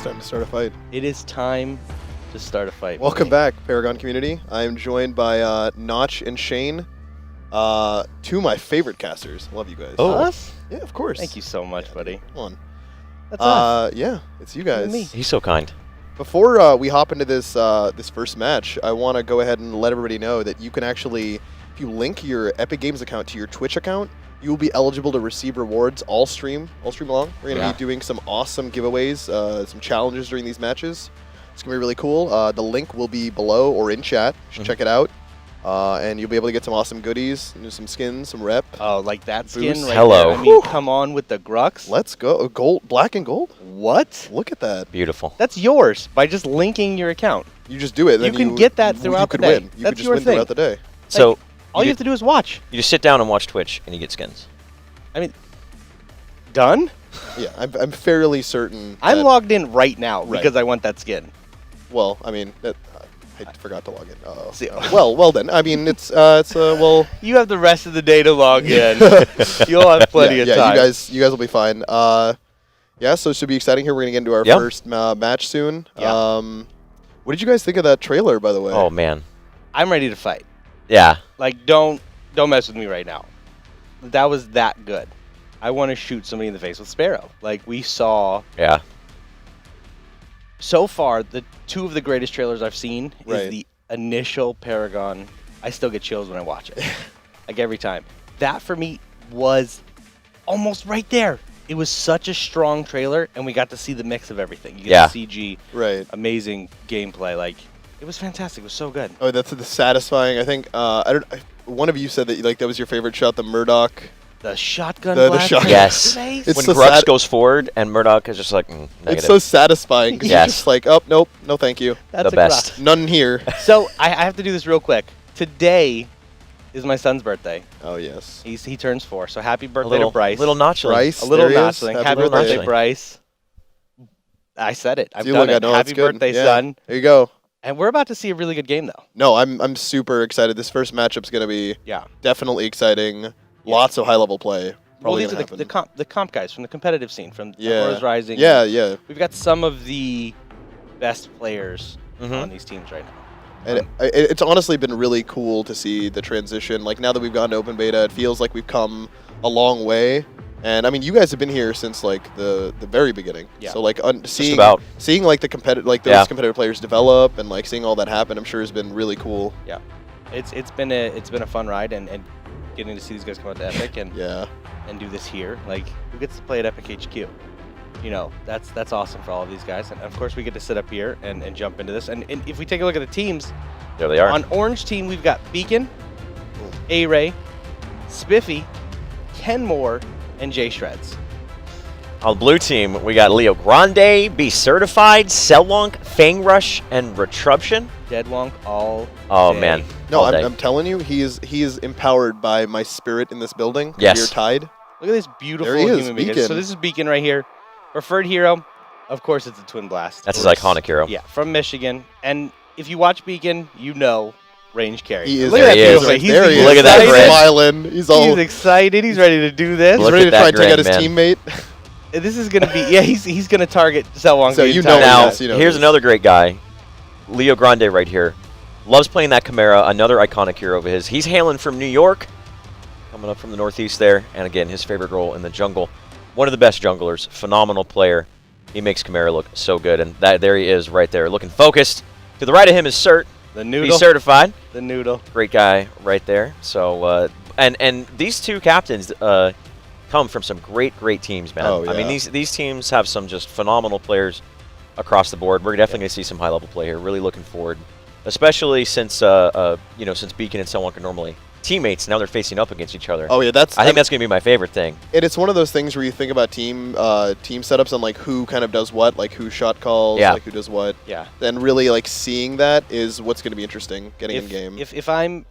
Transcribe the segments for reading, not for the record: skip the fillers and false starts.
It's time to start a fight. It is time to start a fight. Welcome back, Paragon community. I am joined by Notch and Shane, two of my favorite casters. Love you guys. Oh, us? Yeah, of course. Thank you so much, buddy. Come on. That's us. Yeah, it's you guys. Me. He's so kind. Before we hop into this this first match, I want to go ahead and let everybody know that you can actually, if you link your Epic Games account to your Twitch account, you will be eligible to receive rewards all stream long. We're going to be doing some awesome giveaways, some challenges during these matches. It's going to be really cool. The link will be below or in chat. You should check it out. And you'll be able to get some awesome goodies, some skins, some rep. Oh, like that skin Boost. right Hello. there. I mean, come on with the Grux. Let's go. Gold, black and gold? What? Look at that. Beautiful. That's yours by just linking your account. You just do it. You then can get that throughout the day. Win. You That's could just your win thing. throughout the day. So All you have to do is watch. you just sit down and watch Twitch, and you get skins. I mean, done? Yeah, I'm fairly certain. I'm that- logged in right now Right. because I want that skin. Well, I mean, I forgot to log in. See- Well then. I mean, well. You have the rest of the day to log in. You'll have plenty of time. You guys will be fine. Yeah, so it should be exciting here. We're gonna get into our first match soon. Yeah. What did you guys think of that trailer, by the way? Oh man. I'm ready to fight. Yeah. Like, don't mess with me right now. That was that good. I want to shoot somebody in the face with Sparrow. Like, we saw Yeah. so far the two of the greatest trailers I've seen Right. is the initial Paragon. I still get chills when I watch it. Like, every time. That for me was almost right there. It was such a strong trailer, and we got to see the mix of everything. You get the CG, Right. amazing gameplay. Like, it was fantastic. It was so good. Oh, that's the satisfying. I think one of you said that that was your favorite shot, the Murdoch. The shotgun The blast. shotgun. in Yes. his face. It's When so Grux sad- goes forward and Murdoch is just like negative. It's so satisfying because Yes. you're just like, oh nope, no thank you, That's the a best. Grux. none here. So I have to do this real quick. Today is my son's birthday. Oh yes. He turns 4. So happy a birthday little to Bryce. little notchling. Bryce. A little there he is. notchling. Happy Happy birthday. birthday, Notchling. Bryce. I said it. I've See, done look, I it. know, Happy that's good. birthday, Yeah. son. There you go. And we're about to see a really good game, though. No, I'm super excited. This first matchup's gonna be Yeah. definitely exciting. Lots of high level play. Well, Probably these are gonna the comp guys from the competitive scene, from Yeah. Aurora's Rising. Yeah. We've got some of the best players Mhm. on these teams right now. And it's honestly been really cool to see the transition. Like, now that we've gone to open beta, it feels like we've come a long way. And I mean, you guys have been here since like the very beginning. Yeah. So like seeing about. like the competitive those Yeah. competitive players develop and like seeing all that happen, I'm sure has been really cool. Yeah. It's been a fun ride, and getting to see these guys come out to Epic and Yeah. do this here. Like, who gets to play at Epic HQ? You know, that's awesome for all of these guys. And of course, we get to sit up here and jump into this. And if we take a look at the teams, There they are. on Orange Team, we've got Beacon, A-Ray, Spiffy, Kenmore, and J Shreds. On the blue team, we got Leo Grande, Be Certified, Cellonk, Fang Rush, and Retrubtion. Deadwonk all Oh day. man. No, All day. I'm telling you, he is empowered by my spirit in this building. Yes. You're tied. Look at this beautiful There he is, human being. Beacon. So this is Beacon right here. Preferred hero, of course, it's a Twin Blast. That's his iconic hero. Yeah, from Michigan. And if you watch Beacon, you know range carry. He is. Look at There that he is. beautiful Right face. there he is. Look at that He's grin. smiling. He's He's excited. He's ready to do this. Look ready to at try that and take out his grin, man. teammate. This is going to be, yeah, he's going to target Cellonk. So the you entire know Now, time. yes, you know here's this. another great guy, Leo Grande right here. Loves playing that Chimera, another iconic hero of his. He's hailing from New York, coming up from the Northeast there, and again, his favorite role in the jungle. One of the best junglers, phenomenal player. He makes Chimera look so good, and there he is right there, looking focused. To the right of him is Cert. The noodle. He's certified. The noodle. Great guy right there. So, and these two captains come from some great teams, man. Oh, I mean, yeah. these teams have some just phenomenal players across the board. We're definitely going to see some high-level play here. Really looking forward, especially since since Beacon and Cellonk are normally teammates. Now they're facing up against each other. Oh yeah, I think that's going to be my favorite thing. And it's one of those things where you think about team setups and like who kind of does what, like who shot calls, Yeah. like who does what. Yeah. And really like seeing that is what's going to be interesting getting in game. If I'm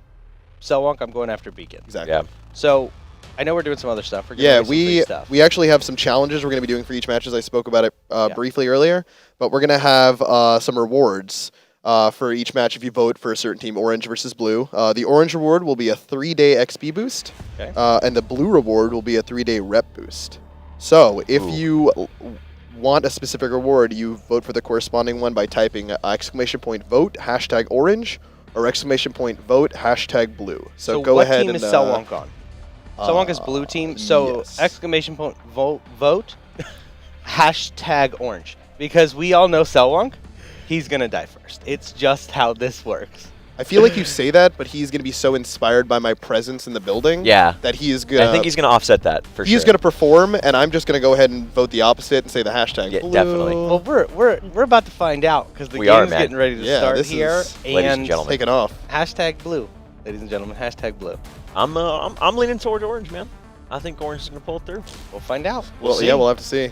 Cellonk, I'm going after Beacon. Exactly. Yeah. So I know we're doing some other stuff. We're giving Yeah, away some free we stuff. actually have some challenges we're going to be doing for each match, as I spoke about it Yeah. briefly earlier. But we're going to have some rewards for each match if you vote for a certain team, orange versus blue. The orange reward will be a 3-day XP boost, Okay. and the blue reward will be a 3-day rep boost. So if Ooh. you want a specific reward, you vote for the corresponding one by typing !vote #orange or !vote #blue. So go what ahead team and is Selwonk on? Selwonk is blue team. So yes. !vote #orange. Because we all know Selwonk, he's going to die first. It's just how this works. I feel like you say that, but he's going to be so inspired by my presence in the building that he is going to... I think he's going to offset that, for sure. He's going to perform, and I'm just going to go ahead and vote the opposite and say the hashtag Yeah, blue. definitely. Well, we're about to find out because the game's getting ready to start this here. is, ladies and gentlemen, taking off. #blue, ladies and gentlemen, #blue. I'm leaning towards orange, man. I think orange is going to pull it through. We'll find out. Well, yeah, we'll have to see.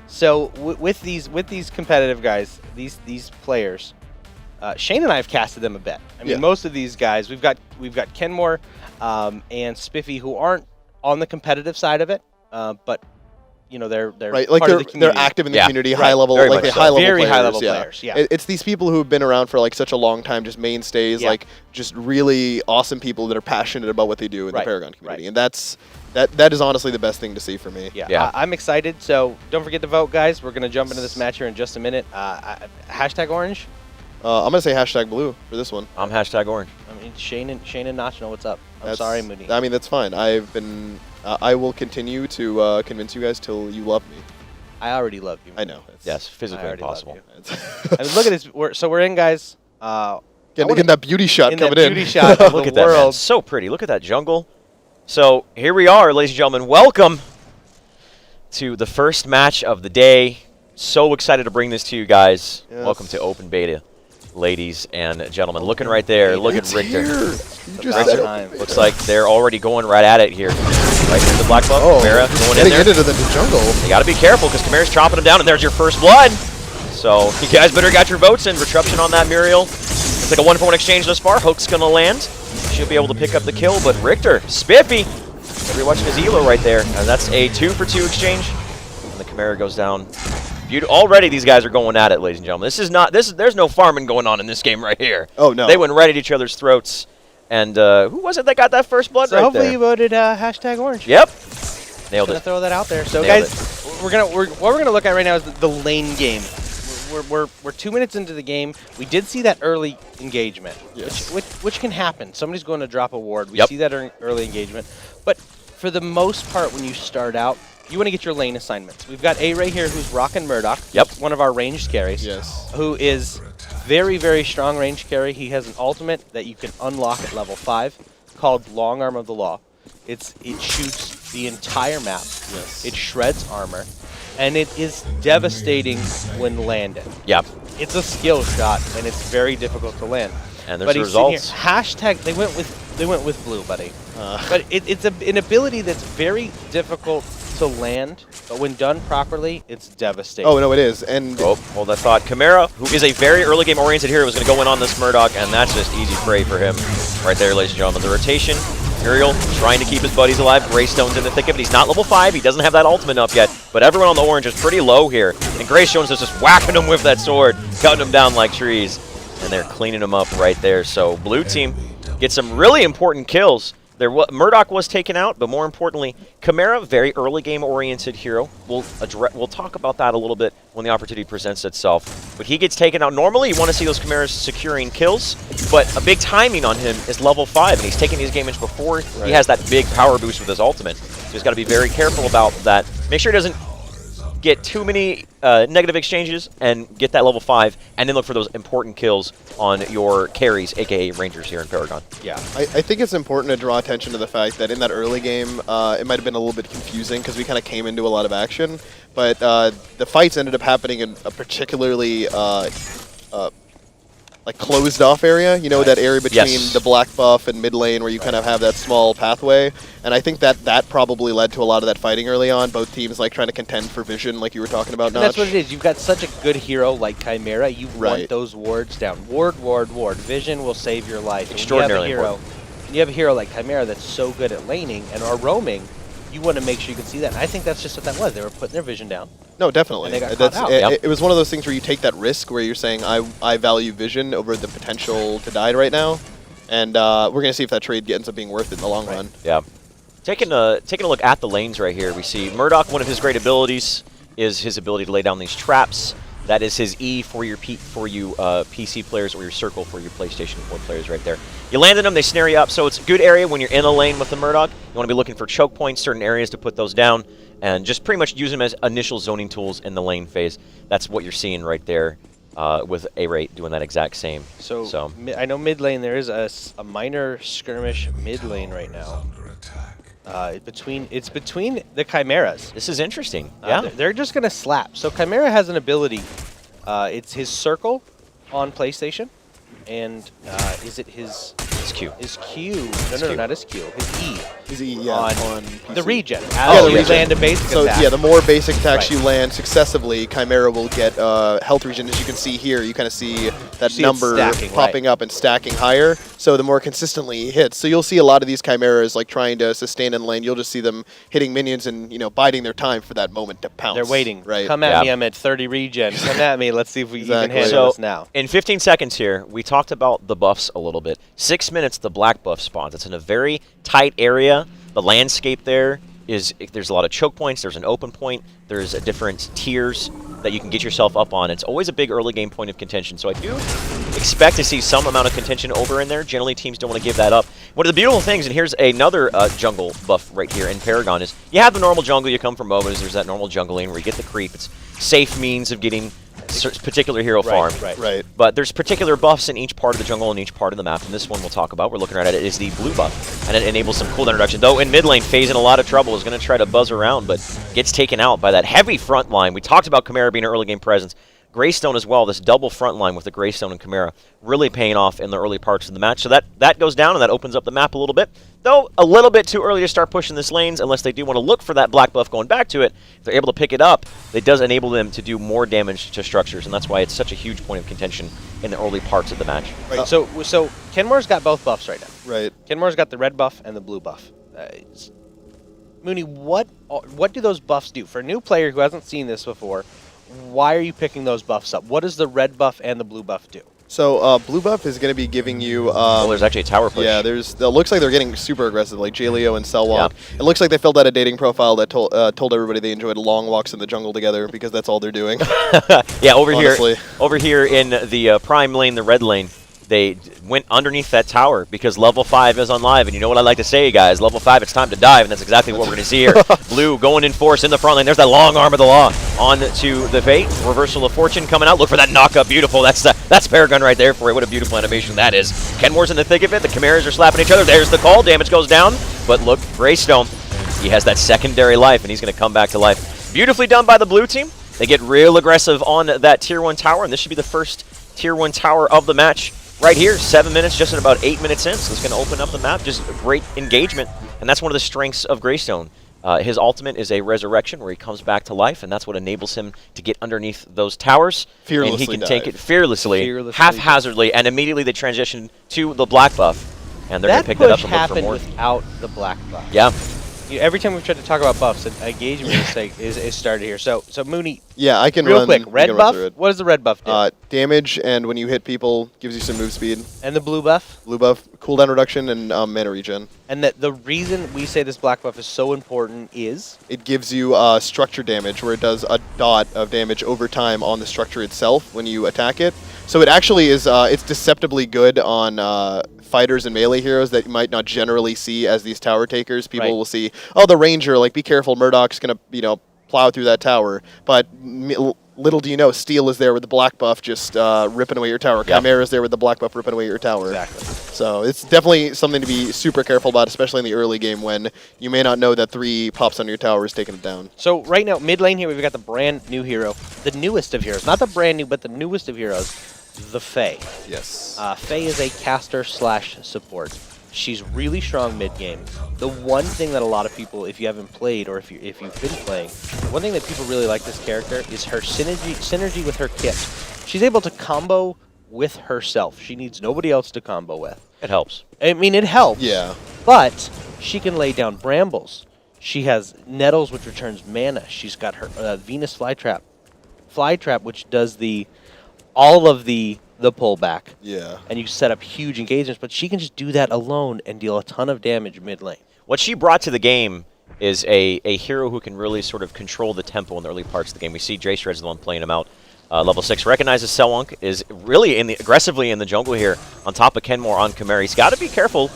So with these competitive guys, these players, Shane and I have casted them a bit. I mean, most of these guys, we've got Kenmore and Spiffy who aren't on the competitive side of it, but you know they're right, like part of the community. they're active in the community, right. high level, Very like much so. high level Very players. high level players. Yeah, It's these people who have been around for like such a long time, just mainstays, like just really awesome people that are passionate about what they do in the Paragon community, and that is honestly the best thing to see for me. Yeah. I'm excited. So don't forget to vote, guys. We're gonna jump into this match here in just a minute. #orange. I'm gonna say #blue for this one. I'm #orange. I mean, Shane and Notch know what's up. I'm sorry, Mooney. I mean, that's fine. I will continue to convince you guys till you love me. I already love you. I know. Yes, physically impossible. I mean, look at this. We're in, guys. Getting that beauty shot coming in. Beauty shot of Look the at that, man. world. So pretty. Look at that jungle. So here we are, ladies and gentlemen. Welcome to the first match of the day. So excited to bring this to you guys. Yes. Welcome to Open Beta, ladies and gentlemen. Looking right there. Look at Richter. Looks like they're already going right at it here. Right into the black buff. Chimera going in there. Getting into the jungle. You got to be careful because Chimera's chopping him down, and there's your first blood. So you guys better got your votes in. Retruption on that Muriel. It's like a 1-for-1 exchange thus far. Hook's going to land. She'll be able to pick up the kill, but Richter, Spiffy, you're watching his elo right there, and that's a 2-for-2 exchange. And the Chimera goes down. Already these guys are going at it, ladies and gentlemen. There's no farming going on in this game right here. Oh, no. They went right at each other's throats. And who was it that got that first blood So right hopefully there? you voted #orange. Yep. Nailed Gonna it. throw that out there. So Nailed guys, what we're gonna look at right now is the lane game. We're 2 minutes into the game. We did see that early engagement, which can happen. Somebody's going to drop a ward. We see that early engagement, but for the most part, when you start out, you want to get your lane assignments. We've got A right here who's rocking Murdoch. Yep. One of our ranged carries. Yes. Who is very, very strong ranged carry. He has an ultimate that you can unlock at level 5 called Long Arm of the Law. It shoots the entire map. Yes. It shreds armor. And it is devastating when landed. Yep. It's a skill shot, and it's very difficult to land. And there's the results. Here. They went with blue, buddy. But it's an ability that's very difficult to land, but when done properly, it's devastating. Oh, no, it is. And hold that thought. Chimera, who is a very early game oriented hero, was going to go in on this Murdoch, and that's just easy prey for him right there, ladies and gentlemen. The rotation, Muriel trying to keep his buddies alive. Greystone's in the thick of it. He's not level 5. He doesn't have that ultimate up yet, but everyone on the orange is pretty low here. And Greystone's just whacking them with that sword, cutting them down like trees, and they're cleaning them up right there. So blue team gets some really important kills. Murdoch was taken out, but more importantly, Chimera, very early game-oriented hero. We'll talk about that a little bit when the opportunity presents itself. But he gets taken out. Normally, you want to see those Chimeras securing kills, but a big timing on him is level 5, and he's taking these game before he has that big power boost with his ultimate. So he's got to be very careful about that. Make sure he doesn't get too many negative exchanges and get that level 5, and then look for those important kills on your carries, aka Rangers here in Paragon. Yeah. I think it's important to draw attention to the fact that in that early game, it might have been a little bit confusing because we kind of came into a lot of action, but the fights ended up happening in a particularly like closed off area, you know, that area between the black buff and mid lane where you kind of have that small pathway. And I think that probably led to a lot of that fighting early on, both teams like trying to contend for vision like you were talking about, And that's what it is. You've got such a good hero like Chimera. You want those wards down. Ward, ward, ward. Vision will save your life. Extraordinarily You have a hero like Chimera that's so good at laning and or roaming, you want to make sure you can see that. And I think that's just what that was. They were putting their vision down. No, definitely. And they got caught out. It was one of those things where you take that risk where you're saying, I value vision over the potential to die right now. And we're going to see if that trade ends up being worth it in the long run. Yeah. Taking a look at the lanes right here, we see Murdoch, one of his great abilities is his ability to lay down these traps. That is his E for your PC players, or your circle for your PlayStation 4 players right there. You landed them, they snare you up, so it's a good area when you're in a lane with the Murdoch. You want to be looking for choke points, certain areas to put those down, and just pretty much use them as initial zoning tools in the lane phase. That's what you're seeing right there with A-Rate doing that exact same. So I know mid lane there is a minor skirmish mid lane right now. It's between the Chimeras. This is interesting. Yeah. They're just going to slap. So Chimera has an ability. It's his circle on PlayStation. And is it his Q? His Q. No, not his Q. His E. His E, yeah, on PC. The regen. The you regen. land a basic attack. Yeah, the more basic attacks you land successively, Chimera will get health regen. As you can see here, you kind of see that number popping up and stacking higher. So the more consistently he hits. So you'll see a lot of these Chimeras like trying to sustain in lane. You'll just see them hitting minions and biding their time for that moment to pounce. They're waiting. Right. Come at me, I'm at 30 regen. Come at me. Let's see if we can handle this now. In 15 seconds here, we talked about the buffs a little bit. 6 minutes, the black buff spawns. It's in a very tight area. The landscape there's a lot of choke points. There's an open point. There's different tiers that you can get yourself up on. It's always a big early game point of contention. So I do expect to see some amount of contention over in there. Generally, teams don't want to give that up. One of the beautiful things, and here's another jungle buff right here in Paragon, is you have the normal jungle. You come from MOBAs. There's that normal jungling where you get the creep. It's safe means of getting particular hero farm. Right. But there's particular buffs in each part of the jungle and each part of the map, and this one we'll talk about. We're looking right at it is the blue buff, and it enables some cooldown reduction. Though in mid lane, FaZe in a lot of trouble, is going to try to buzz around, but gets taken out by that heavy front line. We talked about Chimera being an early game presence. Greystone as well, this double front line with the Greystone and Chimera really paying off in the early parts of the match. So that goes down, and that opens up the map a little bit. Though a little bit too early to start pushing this lanes, unless they do want to look for that black buff going back to it. If they're able to pick it up, it does enable them to do more damage to structures, and that's why it's such a huge point of contention in the early parts of the match. Right. So Kenmore's got both buffs right now. Right. Kenmore's got the red buff and the blue buff. Mooney, what do those buffs do? For a new player who hasn't seen this before, why are you picking those buffs up? What does the red buff and the blue buff do? So blue buff is going to be giving you... well, there's actually a tower push. Yeah, it looks like they're getting super aggressive, like Jaleo and Cellwalk. Yeah. It looks like they filled out a dating profile that told everybody they enjoyed long walks in the jungle together because that's all they're doing. Yeah, over here in the prime lane, the red lane, they went underneath that tower because level 5 is on live. And you know what I like to say, guys? Level 5, it's time to dive, and that's exactly what we're going to see here. Blue going in force in the front lane. There's that long arm of the law on to the Fate. Reversal of Fortune coming out. Look for that knock-up. Beautiful. That's Paragon right there for you. What a beautiful animation that is. Kenmore's in the thick of it. The Chimeras are slapping each other. There's the call. Damage goes down. But look, Greystone, he has that secondary life, and he's going to come back to life. Beautifully done by the blue team. They get real aggressive on that Tier 1 tower, and this should be the first Tier 1 tower of the match. Right here, 7 minutes, just in about 8 minutes in, so it's going to open up the map. Just great engagement, and that's one of the strengths of Greystone. His ultimate is a resurrection where he comes back to life, and that's what enables him to get underneath those towers. Fearlessly and he can take it fearlessly haphazardly, and immediately they transition to the black buff, and they're going to pick that up and look for more. That push happened without the black buff. Yeah. Every time we've tried to talk about buffs, an engagement is started here. So Mooney, yeah, I can real quick. Red buff. What does the red buff do? Damage, and when you hit people, gives you some move speed. And the blue buff? Blue buff, cooldown reduction, and mana regen. And the reason we say this black buff is so important is it gives you structure damage, where it does a dot of damage over time on the structure itself when you attack it. So it actually is it's deceptively good on fighters and melee heroes that you might not generally see as these tower takers. People will see, oh, the ranger, like, be careful, Murdoch's going to, plow through that tower. But little do you know, Steel is there with the black buff just ripping away your tower. Yep. Chimera is there with the black buff ripping away your tower. Exactly. So it's definitely something to be super careful about, especially in the early game when you may not know that 3 pops on your tower is taking it down. So right now, mid lane here, we've got the brand new hero. The newest of heroes. Not the brand new, but the newest of heroes. The Faye. Yes. Faye is a caster / support. She's really strong mid-game. The one thing that a lot of people, if you haven't played or if you've been playing, one thing that people really like this character is her synergy with her kit. She's able to combo with herself. She needs nobody else to combo with. It helps. I mean, it helps. Yeah. But she can lay down brambles. She has Nettles, which returns mana. She's got her Venus Flytrap. Flytrap, which does all of the pullback. Yeah. And you set up huge engagements, but she can just do that alone and deal a ton of damage mid lane. What she brought to the game is a hero who can really sort of control the tempo in the early parts of the game. We see J Shred's the one playing him out. Level 6 recognizes Selwonk, is really aggressively in the jungle here on top of Kenmore on Chimera. He's got to be careful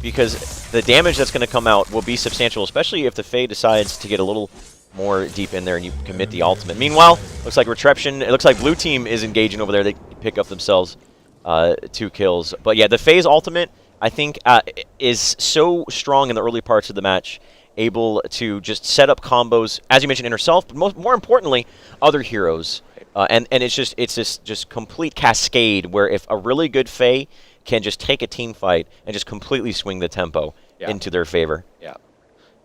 because the damage that's going to come out will be substantial, especially if the Fae decides to get a little more deep in there and you commit the ultimate. Meanwhile, looks like Retreption, it looks like blue team is engaging over there. They pick up themselves 2 kills. But yeah, the Fae's ultimate, I think, is so strong in the early parts of the match, able to just set up combos, as you mentioned, in herself, but more importantly, other heroes. And it's just complete cascade where if a really good Fae can just take a team fight and just completely swing the tempo into their favor. Yeah.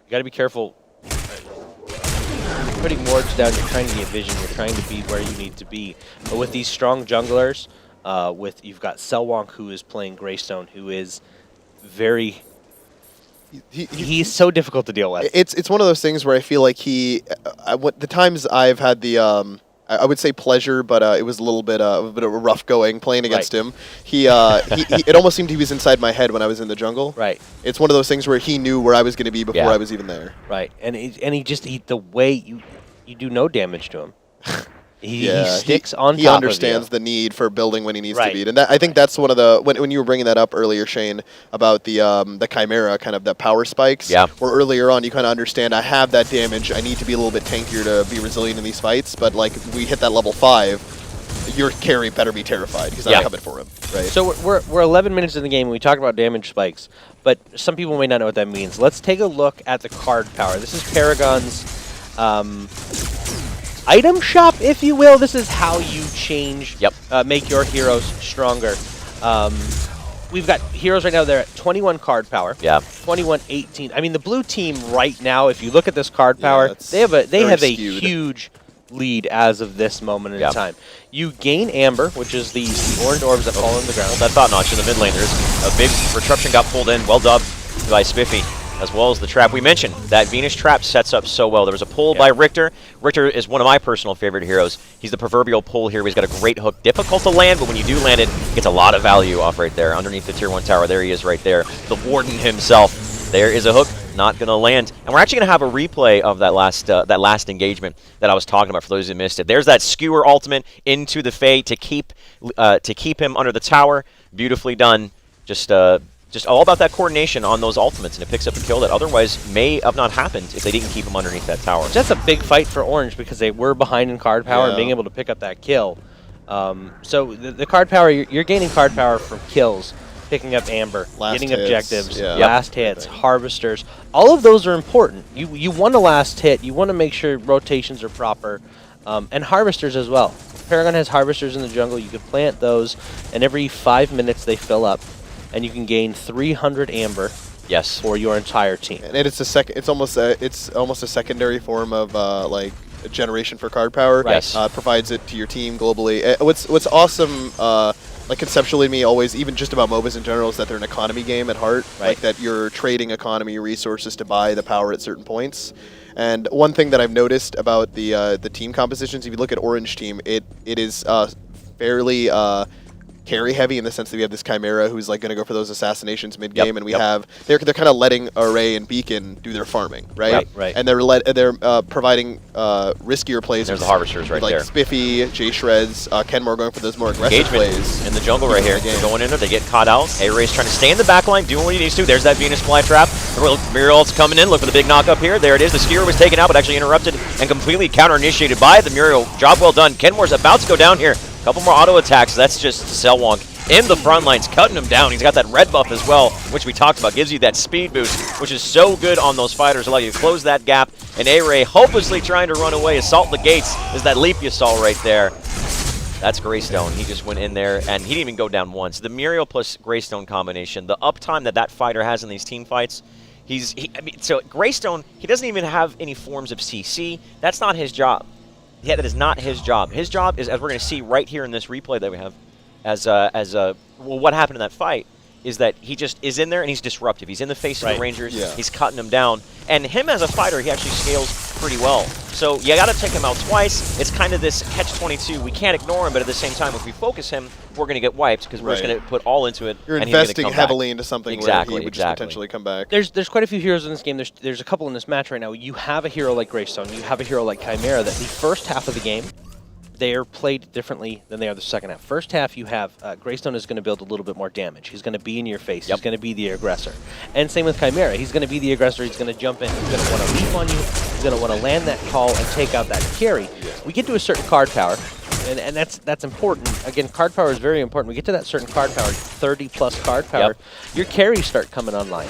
You got to be careful. You're putting wards down, you're trying to get vision, you're trying to be where you need to be. But with these strong junglers, you've got Selwonk, who is playing Greystone, who is very... He's so difficult to deal with. It's one of those things where I feel like the times I've had the... I would say pleasure, but it was a little bit of a rough going playing against him. It almost seemed he was inside my head when I was in the jungle. Right. It's one of those things where he knew where I was going to be before I was even there. Right. And the way you do no damage to him. He sticks on top of you. He understands the need for building when he needs to beat. And I think that's one of the, when you were bringing that up earlier, Shane, about the Chimera, kind of the power spikes. Yeah. Where earlier on you kind of understand, I have that damage, I need to be a little bit tankier to be resilient in these fights, but like if we hit that level 5, your carry better be terrified because I'm coming for him. Right. So we're 11 minutes in the game and we talk about damage spikes, but some people may not know what that means. Let's take a look at the card power. This is Paragon's item shop, if you will. This is how you change, make your heroes stronger. We've got heroes right now, they're at 21 card power. Yeah. 21, 18. I mean, the blue team right now, if you look at this card power, they have a huge lead as of this moment in time. You gain Amber, which is the orange orbs that fall on the ground. That thought notch in the mid lane. There's a big Retreption got pulled in. Well dubbed by Spiffy. As well as the trap. We mentioned that Venus trap sets up so well. There was a pull by Richter. Richter is one of my personal favorite heroes. He's the proverbial pull here. He's got a great hook. Difficult to land, but when you do land it, it gets a lot of value off right there. Underneath the tier 1 tower, there he is right there. The Warden himself. There is a hook. Not going to land. And we're actually going to have a replay of that last engagement that I was talking about for those who missed it. There's that skewer ultimate into the Fae to keep him under the tower. Beautifully done. Just all about that coordination on those ultimates, and it picks up a kill that otherwise may have not happened if they didn't keep him underneath that tower. That's a big fight for Orange because they were behind in card power and being able to pick up that kill. So the card power, you're gaining card power from kills, picking up Amber, getting objectives, last hits, harvesters. All of those are important. You want a last hit. You want to make sure rotations are proper, and harvesters as well. Paragon has harvesters in the jungle. You can plant those, and every 5 minutes they fill up. And you can gain 300 Amber for your entire team. And it's almost a secondary form of like a generation for card power. Yes. Provides it to your team globally. What's awesome, like conceptually to me always, even just about MOBAs in general, is that they're an economy game at heart. Like that you're trading economy resources to buy the power at certain points. And one thing that I've noticed about the team compositions, if you look at Orange team, it is fairly carry heavy in the sense that we have this Chimera who's like going to go for those assassinations mid game, and we have they're kind of letting Array and Beacon do their farming, right? And they're providing riskier plays. There's the harvesters right there. Like Spiffy, J Shreds, Kenmore going for those more aggressive plays in the jungle right here. They're going in there, they get caught out. Array's trying to stay in the back line, doing what he needs to. There's that Venus fly trap. Muriel's coming in. Look for the big knock up here. There it is. The Skewer was taken out, but actually interrupted and completely counter initiated by the Muriel. Job well done. Kenmore's about to go down here. Couple more auto attacks. That's just Selwonk in the front lines, cutting him down. He's got that red buff as well, which we talked about. Gives you that speed boost, which is so good on those fighters. Allow you to close that gap. And A-Ray hopelessly trying to run away. Assault the gates is that leap you saw right there. That's Greystone. He just went in there, and he didn't even go down once. The Muriel plus Greystone combination, the uptime that fighter has in these team fights, so Greystone, he doesn't even have any forms of CC. That's not his job. Yeah, that is not his job. His job is, as we're going to see right here in this replay that we have, well, what happened in that fight is that he just is in there and he's disruptive. He's in the face of the Rangers. He's cutting them down. And him as a fighter, he actually scales pretty well. So you got to take him out twice. It's kind of this catch-22. We can't ignore him, but at the same time, if we focus him, we're going to get wiped because we're just going to put all into it. You're and he's gonna investing come heavily back. into something Exactly, where he would just potentially come back. There's quite a few heroes in this game. There's a couple in this match right now. You have a hero like Greystone. You have a hero like Chimera that the first half of the game, they are played differently than they are the second half. First half, you have Greystone is going to build a little bit more damage. He's going to be in your face. He's going to be the aggressor. And same with Chimera. He's going to be the aggressor. He's going to jump in. He's going to want to leap on you. He's going to want to land that call and take out that carry. We get to a certain card power, and that's important. Again, card power is very important. We get to that certain card power, 30-plus card power. Your carries start coming online.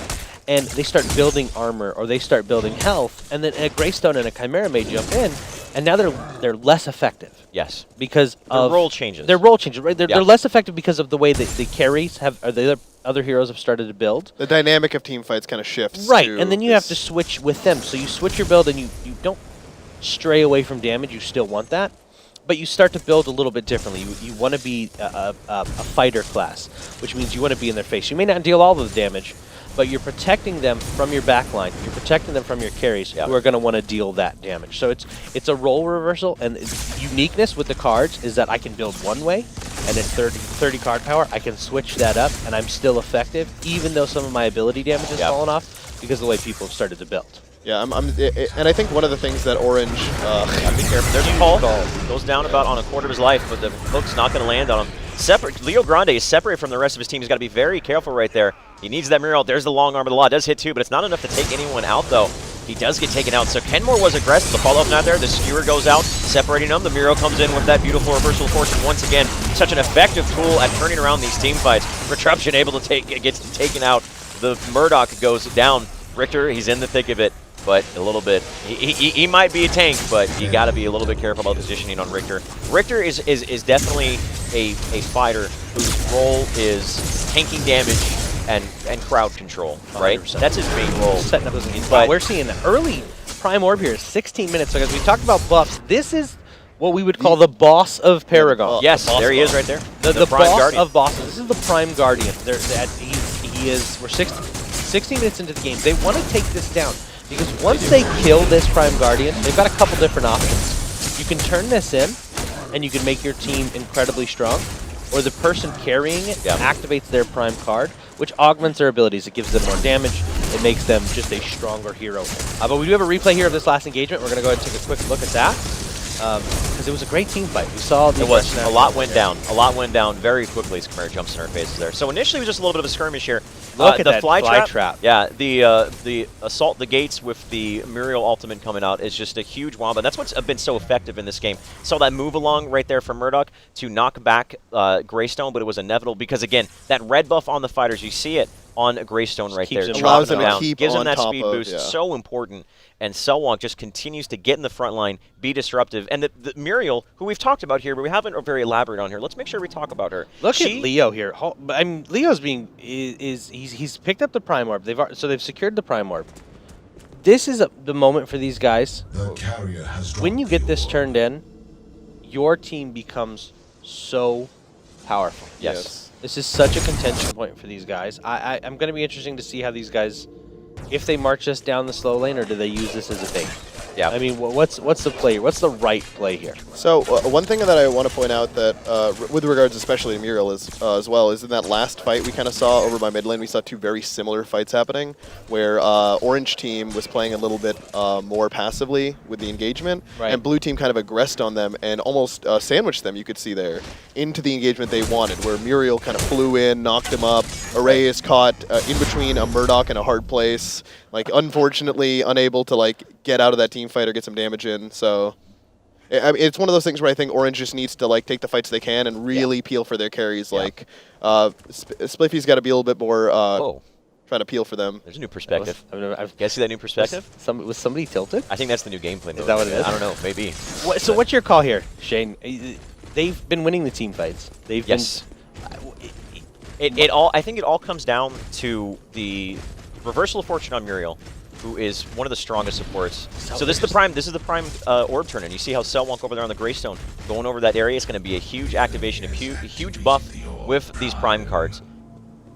And they start building armor, or they start building health, and then a Greystone and a Chimera may jump in, and now they're less effective. Yes. Because their role changes. Their role changes, right? They're less effective because of the way that the carries have, or the other heroes have started to build. The dynamic of team fights kind of shifts. Right, and then you have to switch with them. So you switch your build, and you don't stray away from damage. You still want that. But you start to build a little bit differently. You want to be a fighter class, which means you want to be in their face. You may not deal all of the damage, but you're protecting them from your backline. You're protecting them from your carries who are going to want to deal that damage. So it's a role reversal, and uniqueness with the cards is that I can build one way, and at 30 card power, I can switch that up, and I'm still effective, even though some of my ability damage has fallen off because of the way people have started to build. Yeah, and I think one of the things that Orange... be careful. There's a call. Goes down about on a quarter of his life, but the hook's not going to land on him. Leo Grande is separated from the rest of his team. He's got to be very careful right there. He needs that Muriel. There's the long arm of the law. It does hit too, but it's not enough to take anyone out, though. He does get taken out. So Kenmore was aggressive. The follow-up not there. The skewer goes out, separating them. The Muriel comes in with that beautiful reversal of fortune once again. Such an effective tool at turning around these team fights. Retruption able to gets taken out. The Murdoch goes down. Richter, he's in the thick of it. But a little bit, he might be a tank, but you got to be a little bit careful about positioning on Richter. Richter is definitely a fighter whose role is tanking damage and crowd control, right? 100%. That's his main role. Setting up those games. But we're seeing an early Prime Orb here, 16 minutes. So as we talked about buffs, this is what we would call the boss of Paragon. Yes, there he is right there. The Prime boss Guardian. of bosses. This is the Prime Guardian. We're 16 minutes into the game. They want to take this down. Because once they kill this Prime Guardian, they've got a couple different options. You can turn this in, and you can make your team incredibly strong, or the person carrying it activates their Prime card, which augments their abilities. It gives them more damage. It makes them just a stronger hero. But we do have a replay here of this last engagement. We're going to go ahead and take a quick look at that. Because it was a great team fight. We saw the a lot went down. A lot went down very quickly as Chimera jumps in our faces there. So initially it was just a little bit of a skirmish here. Look at the that fly trap. Yeah, the assault the gates with the Muriel ultimate coming out is just a huge wombo. And that's what's been so effective in this game. Saw that move along right there from Murdoch to knock back Greystone, but it was inevitable because again, that red buff on the fighters, you see it on Greystone right there. Allows him to down. keep Gives him on that top speed of, boost. So important. And Selwonk just continues to get in the front line, be disruptive. And the Muriel, who we've talked about here, but we haven't very elaborate on here. Let's make sure we talk about her. Look at Leo here. I mean, Leo's he's picked up the Prime Orb. They've secured the Prime Orb. This is the moment for these guys. The carrier has When you get this turned in, your team becomes so powerful. Yes. This is such a contention point for these guys. I'm going to be interesting to see how these guys, if they march us down the slow lane, or do they use this as a bait? Yeah. I mean, what's the play? What's the right play here? So one thing that I want to point out that, with regards especially to Muriel as well, is in that last fight we kind of saw over by mid lane, we saw two very similar fights happening, where Orange team was playing a little bit more passively with the engagement, and Blue team kind of aggressed on them and almost sandwiched them, you could see there, into the engagement they wanted, where Muriel kind of flew in, knocked him up. Array is caught in between a Murdoch and a hard place, like unfortunately unable to like get out of that team fight or get some damage in. So I mean, it's one of those things where I think Orange just needs to like take the fights they can and really peel for their carries. Like Spliffy's got to be a little bit more trying to peel for them. There's a new perspective. I've You guys see that new perspective? Was somebody tilted? I think that's the new gameplay. Is that what it is? I don't know. Maybe. So what's your call here, Shane? They've been winning the team fights. They've been. I think it all comes down to the reversal of fortune on Muriel, who is one of the strongest supports. So this is the prime orb turn, and you see how Selwonk over there on the Greystone going over that area is going to be a huge activation, a huge buff with these prime cards.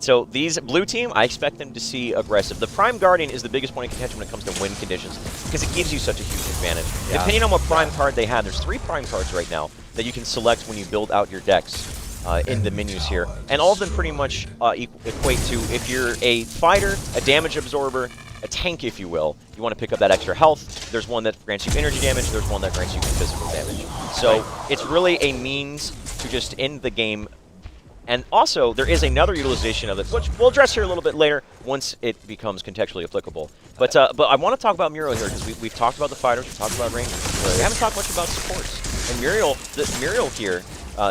So these blue team, I expect them to see aggressive. The Prime Guardian is the biggest point of contention when it comes to win conditions because it gives you such a huge advantage. Yeah. Depending on what Prime card they have, there's 3 Prime cards right now that you can select when you build out your decks in the menus here. And all of them pretty much equate to if you're a fighter, a damage absorber, a tank, if you will, you want to pick up that extra health. There's one that grants you energy damage. There's one that grants you physical damage. So it's really a means to just end the game. And also, there is another utilization of it, which we'll address here a little bit later once it becomes contextually applicable. But I want to talk about Muriel here because we've talked about the fighters, we've talked about rangers. We haven't talked much about supports. And Muriel here,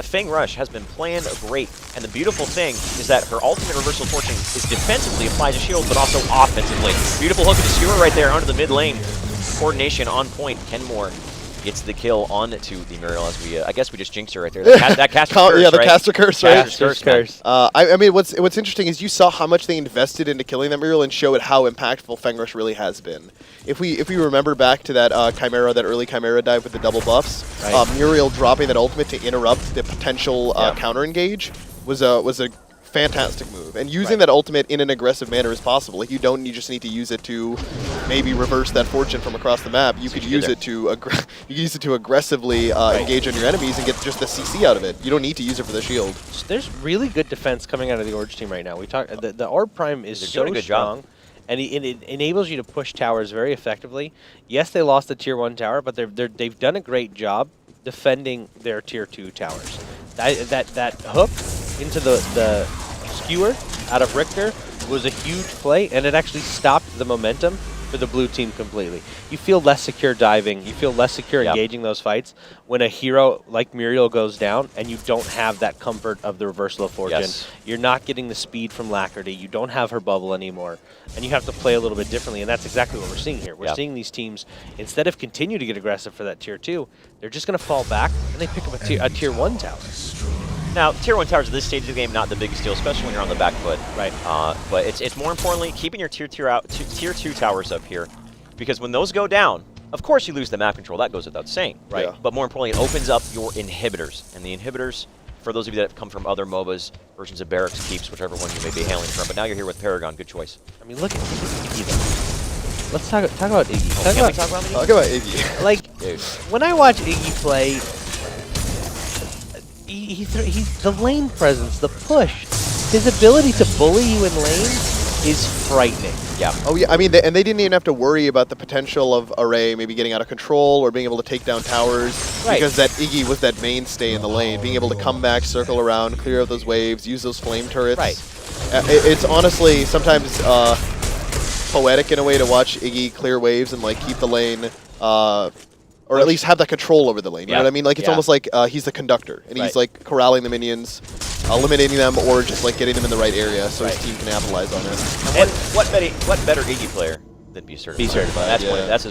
Fang Rush, has been playing great. And the beautiful thing is that her ultimate reversal fortune is defensively applied to shield, but also offensively. Beautiful hook and skewer right there onto the mid lane. Coordination on point. Kenmore gets the kill on to the Muriel as we, I guess we just jinxed her right there. That caster curse, yeah, the right? caster curse, right? Caster curse. I mean, what's interesting is you saw how much they invested into killing that Muriel and showed how impactful Fang Rush really has been. If we remember back to that Chimera, that early Chimera dive with the double buffs, Right. Muriel dropping that ultimate to interrupt the potential counter engage was a fantastic move. And using that ultimate in an aggressive manner is possible. Like you just need to use it to maybe reverse that fortune from across the map. You could use it to aggressively engage on your enemies and get just the CC out of it. You don't need to use it for the shield. There's really good defense coming out of the Orange team right now. We talk the Orb Prime is They're so doing a good strong, job. and it enables you to push towers very effectively. Yes, they lost the Tier 1 tower, but they've done a great job defending their Tier 2 towers. That hook into the skewer out of Richter was a huge play, and it actually stopped the momentum for the blue team completely. You feel less secure diving, you feel less secure engaging those fights when a hero like Muriel goes down and you don't have that comfort of the reversal of fortune. Yes. You're not getting the speed from Lacquerty, you don't have her bubble anymore, and you have to play a little bit differently, and that's exactly what we're seeing here. We're seeing these teams, instead of continue to get aggressive for that Tier 2, they're just going to fall back and they pick up a tier 1 tower. Now, Tier 1 towers at this stage of the game, not the biggest deal, especially when you're on the back foot. Right. But it's more importantly keeping your Tier 2 towers up here, because when those go down, of course you lose the map control. That goes without saying. Right. Yeah. But more importantly, it opens up your inhibitors. And the inhibitors, for those of you that have come from other MOBAs, versions of Barracks, Keeps, whichever one you may be hailing from, but now you're here with Paragon. Good choice. I mean, look at Iggy though. Let's talk about Iggy. Can we talk about Iggy? Talk about Iggy. Like, Dude. when I watch Iggy play, he's the lane presence, the push, his ability to bully you in lane is frightening. Yeah. Oh yeah, I mean, and they didn't even have to worry about the potential of Array maybe getting out of control or being able to take down towers because that Iggy was that mainstay in the lane, being able to come back, circle around, clear out those waves, use those flame turrets. Right. It's honestly sometimes poetic in a way to watch Iggy clear waves and like keep the lane, or at least have that control over the lane. You know what I mean? Like it's almost like he's the conductor and he's like corralling the minions, eliminating them, or just like getting them in the right area so his team can capitalize on it. And what better Iggy player than Be Certified? Be Certified,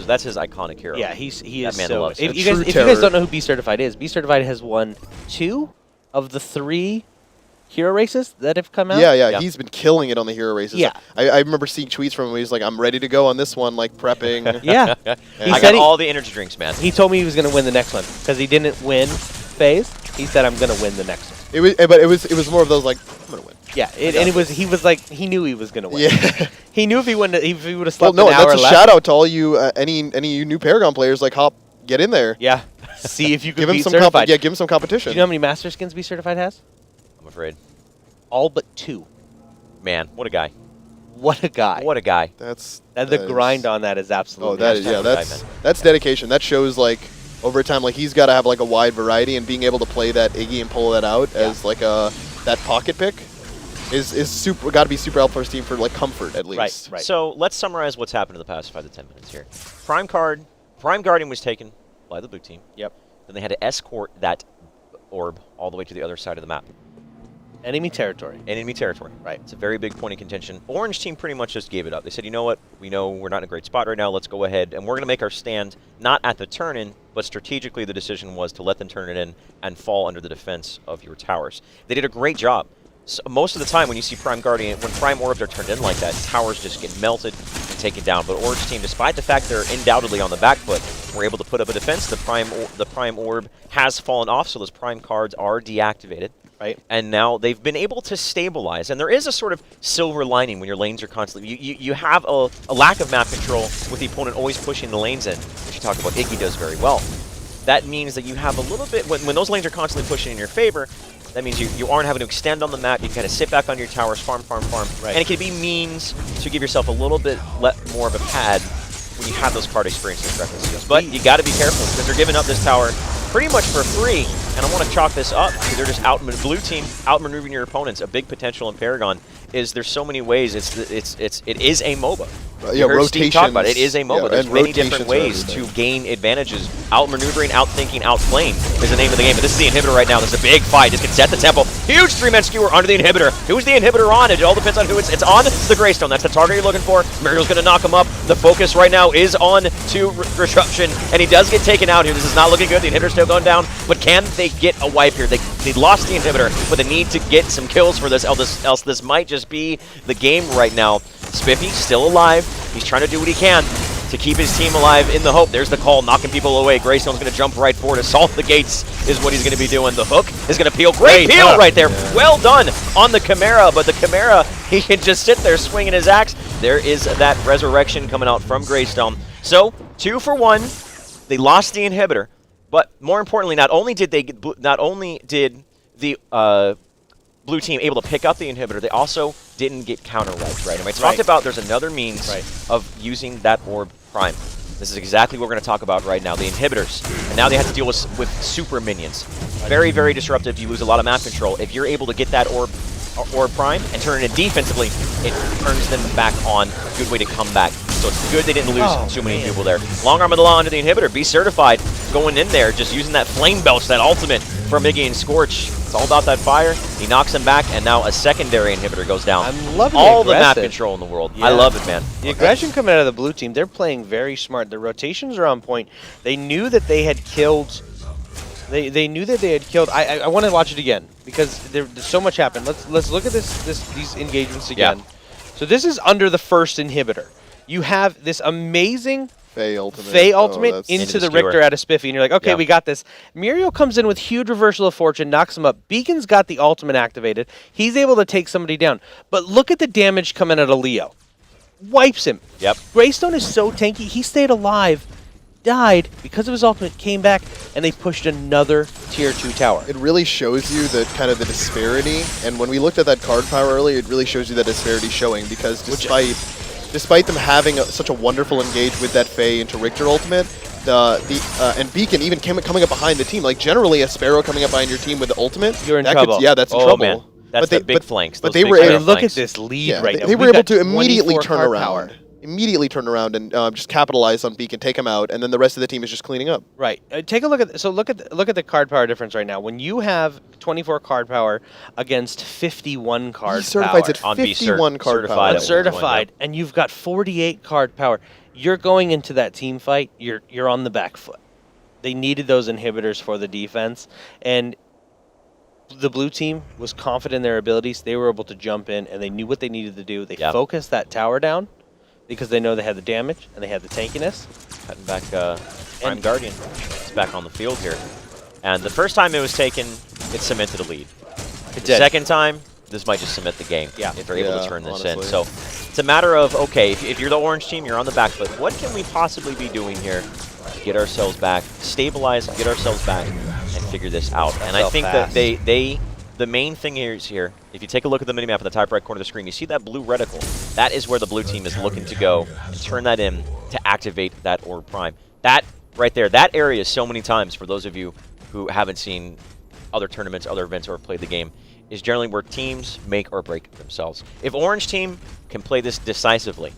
That's his iconic hero. Yeah, he is man so. loves If it. you guys True don't know who Be Certified is, Be Certified has won 2 of the 3 hero races that have come out. Yeah, he's been killing it on the hero races. Yeah. I remember seeing tweets from him where he's like, I'm ready to go on this one, like prepping. Yeah. I got all the energy drinks, man. He told me he was going to win the next one because he didn't win phase. He said, I'm going to win the next one. But it was more of those like, I'm gonna win. Yeah, he was like, he knew he was going to win. Yeah. He knew if he would have Well, slept no, an hour that's a less. shout out to all you any you new Paragon players. Like, get in there. Yeah. See if you can Give him be some certified. give him some competition. Do you know how many Master Skins Be Certified has? I'm afraid. All but 2. Man, what a guy. What a guy. What a guy. And the grind on that is absolutely. That's dedication. That shows like over time, like he's got to have like a wide variety, and being able to play that Iggy and pull that out as like that pocket pick is super. Got to be super helpful for his team for like comfort at least. Right. So let's summarize what's happened in the past 5 to 10 minutes here. Prime Guardian was taken by the blue team. Yep. Then they had to escort that orb all the way to the other side of the map. Enemy territory. Enemy territory. Right. It's a very big point of contention. Orange team pretty much just gave it up. They said, you know what? We know we're not in a great spot right now. Let's go ahead, and we're going to make our stand not at the turn-in, but strategically the decision was to let them turn it in and fall under the defense of your towers. They did a great job. So most of the time when you see Prime Guardian, when Prime Orbs are turned in like that, towers just get melted and taken down. But Orange team, despite the fact they're undoubtedly on the back foot, were able to put up a defense. The Prime Orb has fallen off, so those Prime cards are deactivated. Right. And now they've been able to stabilize. And there is a sort of silver lining when your lanes are constantly... You have a lack of map control with the opponent always pushing the lanes in, which you talked about Iggy does very well. That means that you have a little bit... When those lanes are constantly pushing in your favor, that means you aren't having to extend on the map. You can kind of sit back on your towers, farm. Right. And it can be means to give yourself a little bit more of a pad when you have those card experiences and reckless skills. But you got to be careful because they're giving up this tower pretty much for free. And I want to chalk this up because they're just blue team outmaneuvering your opponents. A big potential in Paragon is there's so many ways. It is a MOBA. You heard Steve talk about it. It is a MOBA. There's many different ways to gain advantages. Outmaneuvering, outthinking, outplaying is the name of the game. But this is the inhibitor right now. This is a big fight. This can set the tempo. Huge three-man skewer onto the inhibitor. Who's the inhibitor on? It all depends on who it's on. The Greystone. That's the target you're looking for. Muriel's going to knock him up. The focus right now is on to Disruption, and he does get taken out here. This is not looking good. The inhibitor's still going down, but can they get a wipe here? They lost the inhibitor, but they need to get some kills for this, else this might just be the game right now. Spiffy still alive. He's trying to do what he can to keep his team alive in the hope. There's the call, knocking people away. Greystone's going to jump right forward. Assault the gates is what he's going to be doing. The hook is going to peel. Great peel right there. Yeah. Well done on the Chimera, but the Chimera, he can just sit there swinging his axe. There is that resurrection coming out from Greystone. So, 2 for 1. They lost the inhibitor, but more importantly, not only did the blue team able to pick up the inhibitor, they also didn't get counter-wiped, right? And I talked about there's another means of using that orb prime. This is exactly what we're going to talk about right now, the inhibitors. And now they have to deal with super minions. Very, very disruptive. You lose a lot of map control. If you're able to get that orb prime and turn it in defensively, it turns them back on. Good way to come back. So it's good they didn't lose too many people there. Long arm of the law under the inhibitor. Be certified. Going in there, just using that flame belch, that ultimate from Iggy and Scorch. It's all about that fire. He knocks him back, and now a secondary inhibitor goes down. I'm loving all the map control in the world. Yeah. I love it, man. The aggression coming out of the blue team, they're playing very smart. Their rotations are on point. They knew that they had killed. They knew that they had killed. I want to watch it again because there's so much happened. Let's look at these engagements again. Yeah. So this is under the first inhibitor. You have this amazing Faye ultimate into the Richter out of Spiffy, and you're like, okay, we got this. Muriel comes in with huge reversal of fortune, knocks him up. Beacon's got the ultimate activated. He's able to take somebody down. But look at the damage coming out of Leo. Wipes him. Yep. Greystone is so tanky. He stayed alive, died because of his ultimate, came back, and they pushed another tier 2 tower. It really shows you the kind of the disparity, and when we looked at that card power earlier, it really shows you that disparity showing because despite them having such a wonderful engage with that Faye into Richter ultimate, and Beacon even coming up behind the team, like generally a Sparrow coming up behind your team with the ultimate, you're in trouble. That's in trouble. Man. That's the big flanks. But they were able. Look at this lead right now. They were able to immediately turn around. Immediately turn around and just capitalize on Beacon, take him out, and then the rest of the team is just cleaning up. Right. Take a look at look at the card power difference right now. When you have 24 card power against 51 card power, at 51 card power, uncertified, and you've got 48 card power, you're going into that team fight. You're on the back foot. They needed those inhibitors for the defense, and the blue team was confident in their abilities. They were able to jump in, and they knew what they needed to do. They focused that tower down, because they know they had the damage and they had the tankiness. Cutting back Prime Guardian. It's back on the field here. And the first time it was taken, it cemented a lead. The second time, this might just cement the game if they're able to turn this in. So it's a matter of, okay, if you're the orange team, you're on the back foot. What can we possibly be doing here to get ourselves back, stabilize, get ourselves back, and figure this out? And I think that the main thing is here, if you take a look at the minimap in the top right corner of the screen, you see that blue reticle. That is where the blue team is looking to go and turn that in to activate that orb prime. That right there, that area so many times, for those of you who haven't seen other tournaments, other events, or played the game, is generally where teams make or break themselves. If Orange team can play this decisively,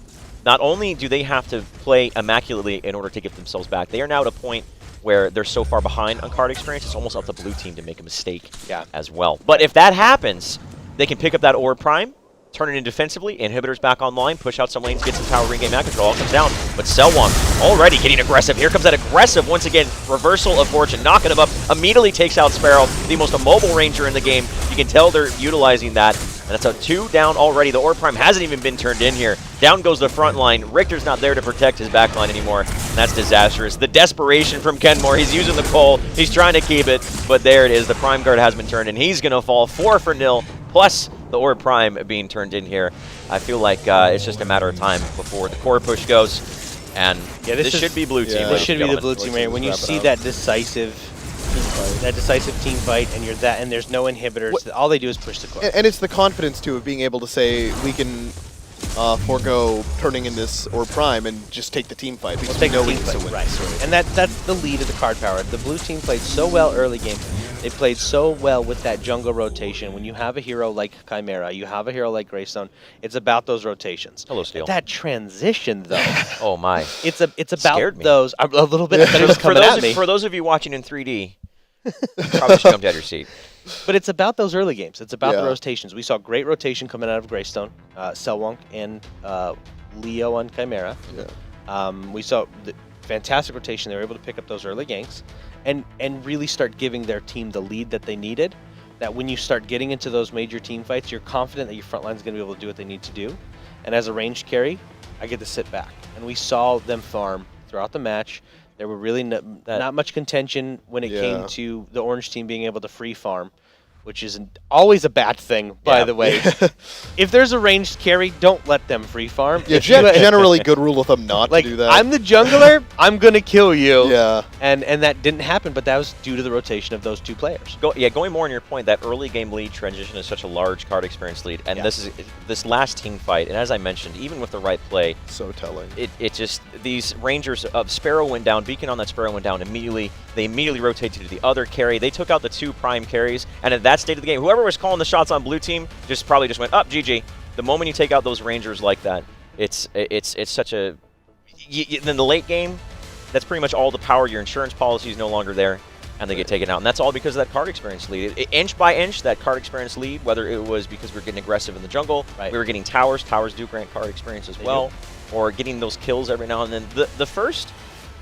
not only do they have to play immaculately in order to get themselves back, they are now at a point where they're so far behind on card experience, it's almost up to blue team to make a mistake as well. But if that happens, they can pick up that orb prime, turn it in defensively, inhibitors back online, push out some lanes, get some tower, regain map control, all comes down. But Selwong already getting aggressive. Here comes that aggressive, once again, reversal of fortune, knocking him up, immediately takes out Sparrow, the most immobile ranger in the game. You can tell they're utilizing that. And that's out 2 down already. The Orb Prime hasn't even been turned in here. Down goes the front line. Richter's not there to protect his back line anymore. And that's disastrous. The desperation from Kenmore. He's using the coal. He's trying to keep it. But there it is. The Prime Guard has been turned in. He's going to fall 4-0. Plus the Orb Prime being turned in here. I feel like it's just a matter of time before the core push goes. And this should be blue team. This should be the blue team right. When you see that decisive team fight, and there's no inhibitors. All they do is push the core. And it's the confidence too of being able to say we can forego turning in this or prime and just take the team fight because we know we can still win. Right. And that's the lead of the card power. The blue team played so well early game. They played so well with that jungle rotation. When you have a hero like Chimera, you have a hero like Greystone, it's about those rotations. Hello, Steel. That transition, though. Oh, my. It's about those. A little bit. I thought it was for, coming at me. For those of you watching in 3D, probably should come to your seat. But it's about those early games. It's about the rotations. We saw great rotation coming out of Greystone, Selwonk, and Leo on Chimera. Yeah. We saw the fantastic rotation. They were able to pick up those early ganks and really start giving their team the lead that they needed. That when you start getting into those major team fights, you're confident that your front line is going to be able to do what they need to do. And as a ranged carry, I get to sit back. And we saw them farm throughout the match. There were really not much contention when it came to the orange team being able to free farm, which is always a bad thing, by the way. If there's a ranged carry, don't let them free farm. Yeah, generally good rule of thumb not to do that. I'm the jungler, I'm going to kill you. Yeah. And that didn't happen, but that was due to the rotation of those two players. Going more on your point, that early game lead transition is such a large card experience lead, and this last team fight, and as I mentioned, even with the right play, so telling. It just, these Rangers of Sparrow went down, Beacon on that Sparrow went down immediately. They immediately rotated to the other carry. They took out the 2 prime carries, and at that state of the game, whoever was calling the shots on blue team probably just went up, GG. The moment you take out those Rangers like that, it's such a. In the late game, that's pretty much all the power. Your insurance policy is no longer there, and they get taken out. And that's all because of that card experience lead. Inch by inch, that card experience lead, whether it was because we were getting aggressive in the jungle, we were getting towers. Towers do grant card experience as well, or getting those kills every now and then. The first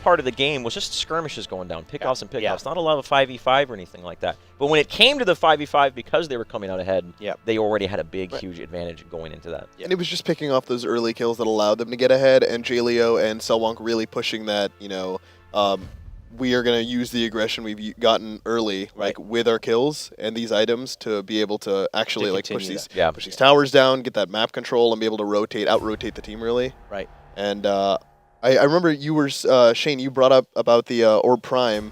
part of the game was just skirmishes going down, pickoffs and pickoffs. Not a lot of 5v5 or anything like that. But when it came to the 5v5, because they were coming out ahead, they already had a big, huge advantage going into that. And it was just picking off those early kills that allowed them to get ahead, and Jaleo and Selwonk really pushing that, we are going to use the aggression we've gotten early, like with our kills and these items, to be able to actually push these towers down, get that map control, and be able to out-rotate the team really. Right. And I remember you were, Shane, you brought up about the Orb Prime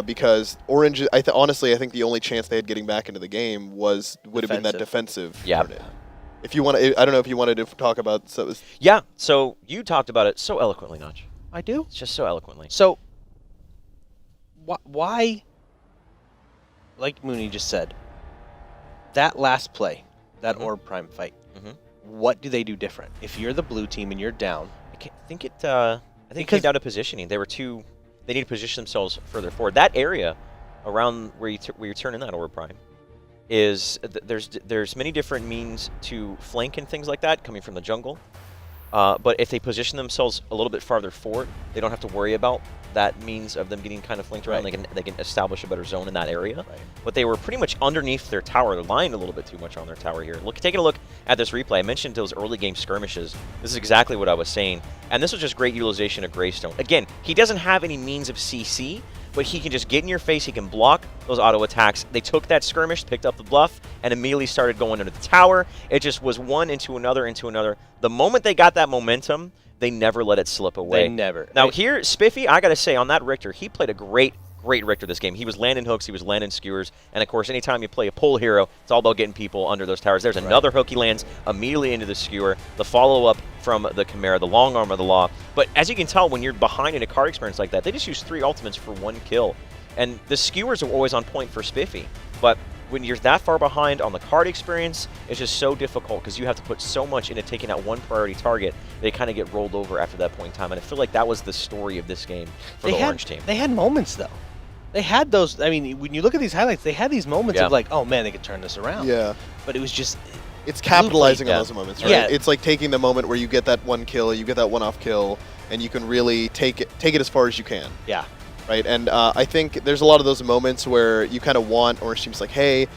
because Orange, honestly, I think the only chance they had getting back into the game would have been that defensive unit. If you want to, I don't know if you wanted to talk about. So you talked about it so eloquently, Notch. I do? It's just so eloquently. So, why, like Mooney just said, that last play, that Orb Prime fight, what do they do different? If you're the blue team and you're down, I think it came down to positioning. They need to position themselves further forward. That area around where you turn in that Orb Prime is there's many different means to flank and things like that coming from the jungle. But if they position themselves a little bit farther forward, they don't have to worry about that means of them getting kind of flanked around. They can establish a better zone in that area. But they were pretty much underneath their tower. They're lying a little bit too much on their tower here. Taking a look at this replay, I mentioned those early game skirmishes. This is exactly what I was saying. And this was just great utilization of Greystone. Again, he doesn't have any means of CC, but he can just get in your face. He can block those auto attacks. They took that skirmish, picked up the bluff, and immediately started going under the tower. It just was one into another, into another. The moment they got that momentum, they never let it slip away. They never. Now here, Spiffy, I got to say, on that Richter, he played a great Richter this game. He was landing hooks, he was landing skewers, and of course, anytime you play a pull hero, it's all about getting people under those towers. There's another hook he lands immediately into the skewer, the follow-up from the Chimera, the long arm of the law. But as you can tell, when you're behind in a card experience like that, they just use 3 ultimates for 1 kill. And the skewers are always on point for Spiffy. But when you're that far behind on the card experience, it's just so difficult because you have to put so much into taking out one priority target. They kind of get rolled over after that point in time. And I feel like that was the story of this game for the Orange team. They had moments, though. They had those, I mean, when you look at these highlights, they had these moments of like, oh man, they could turn this around. Yeah. But it was just... It's capitalizing on those moments, right? Yeah. It's like taking the moment where you get that 1 kill, you get that one-off kill, and you can really take it as far as you can. Yeah. right? And I think there's a lot of those moments where you kind of want Orange Team's like, hey,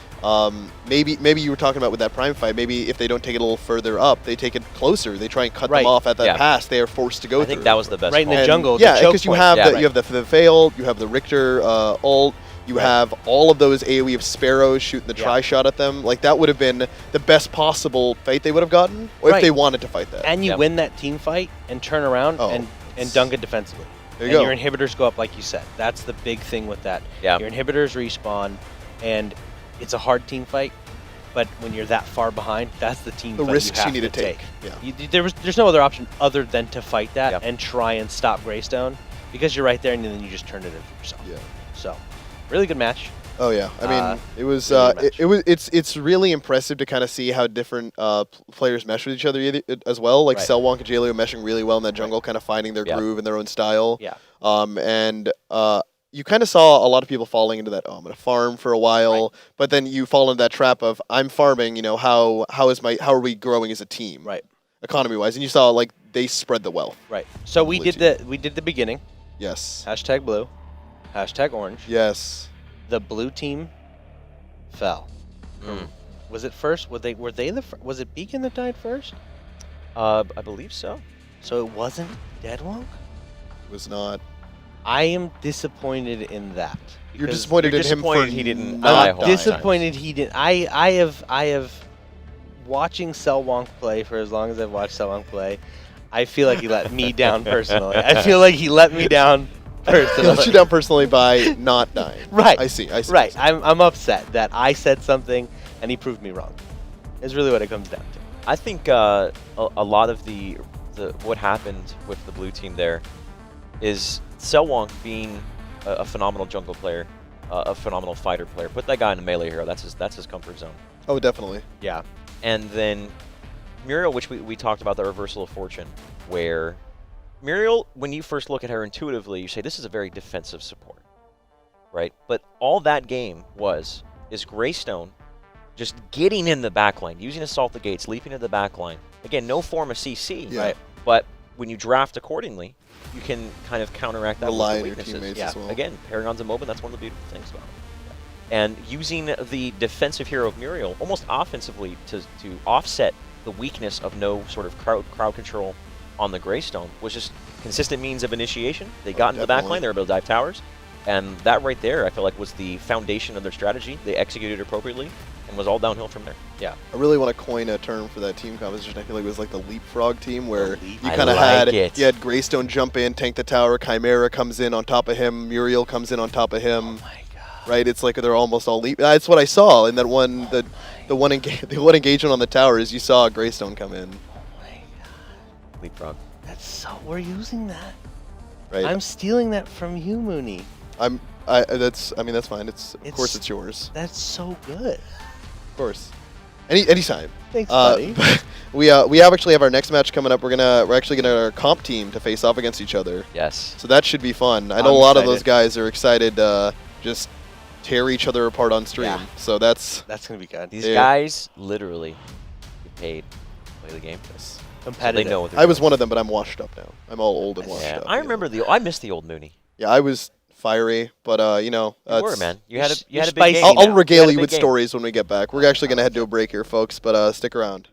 maybe you were talking about with that Prime fight, maybe if they don't take it a little further up, they take it closer, they try and cut them off at that pass they are forced to go I through. think that was the best Right in call. the jungle. Yeah, the choke because you point. have Yeah, you have the fail, you have the Richter ult, you have all of those AoE of Sparrows shooting the tri-shot at them. Like, that would have been the best possible fight they would have gotten, or if they wanted to fight that. And you win that team fight and turn around and dunk it defensively. There you and go. your inhibitors go up, like you said. That's the big thing with that. Yeah. Your inhibitors respawn, and it's a hard team fight. But when you're that far behind, that's the team The fight risks you have you need to take. There's no other option other than to fight that Yep. and try and stop Greystone, because you're right there, and then you just turn it in for yourself. Yeah. So, really good match. Oh yeah, I mean, it was really it's really impressive to kind of see how different players mesh with each other as well. Like Selwonk and Jaleo meshing really well in that jungle, kind of finding their groove and their own style. Yeah. And you kind of saw a lot of people falling into that. Oh, I'm gonna farm for a while, but then you fall into that trap of I'm farming. You know, how are we growing as a team? Right. Economy wise, and you saw like they spread the wealth. Right. So we Blue did the beginning. Yes. Hashtag blue. Hashtag orange. Yes. The blue team fell. Was it first? Were they was it Beacon that died first? I believe so. So it wasn't Deadwonk? It was not. I am disappointed in that. You're because disappointed in him for disappointed he didn't not die I'm whole disappointed he didn't. I have watching Selwonk play for as long as I've watched Selwonk play. I feel like he let me down personally. I feel like he let me down He personally. let you down personally by not dying. Right. I see. Right. I'm upset that I said something and he proved me wrong. Is really what it comes down to. I think a lot of the what happened with the blue team there is Selwonk being a phenomenal jungle player, a phenomenal fighter player. Put that guy in a melee hero. That's his comfort zone. Oh, definitely. Yeah. And then Muriel, which we talked about, the reversal of fortune, where Muriel, when you first look at her intuitively, you say this is a very defensive support, right? But all that game is Greystone just getting in the backline, using Assault the Gates, leaping in the backline. Again, no form of CC, Yeah. right? But when you draft accordingly, you can kind of counteract that Rely with on the your weaknesses. teammates Yeah. as well. Again, Paragon's a MOBA, that's one of the beautiful things about it. And using the defensive hero of Muriel almost offensively to offset the weakness of no sort of crowd control on the Greystone was just consistent means of initiation. They got into the definitely. backline, they were able to dive towers, and that right there, I feel like, was the foundation of their strategy. They executed appropriately, and was all downhill from there. Yeah. I really want to coin a term for that team composition. I feel like it was like the leapfrog team, where you I kind of like it. you had Greystone jump in, tank the tower, Chimera comes in on top of him, Muriel comes in on top of him. Oh my god. Right? It's like they're almost all leap. That's what I saw in that one. The one engagement on the tower is you saw Greystone come in. Oh my god. Leapfrog. That's so we're using that. Right? I'm stealing that from you, Mooney. That's fine. Of course it's yours. That's so good. Of course. Anytime. Thanks, buddy. We actually have our next match coming up. We're actually gonna our comp team to face off against each other. Yes. So that should be fun. I know I'm a lot of those excited. guys are excited to just tear each other apart on stream. Yeah. So that's That's gonna be good. These Yeah. guys literally get paid to play the game. So Competitive. they know what they're I was doing. one of them, but I'm washed up now. I'm all old and washed Yeah, up. I remember I miss the old Mooney. Yeah, I was fiery, but You were, man. You had a you're big spicy game. now. I'll regale had a you big with game. stories when we get back. We're actually gonna head to a break here, folks, but stick around.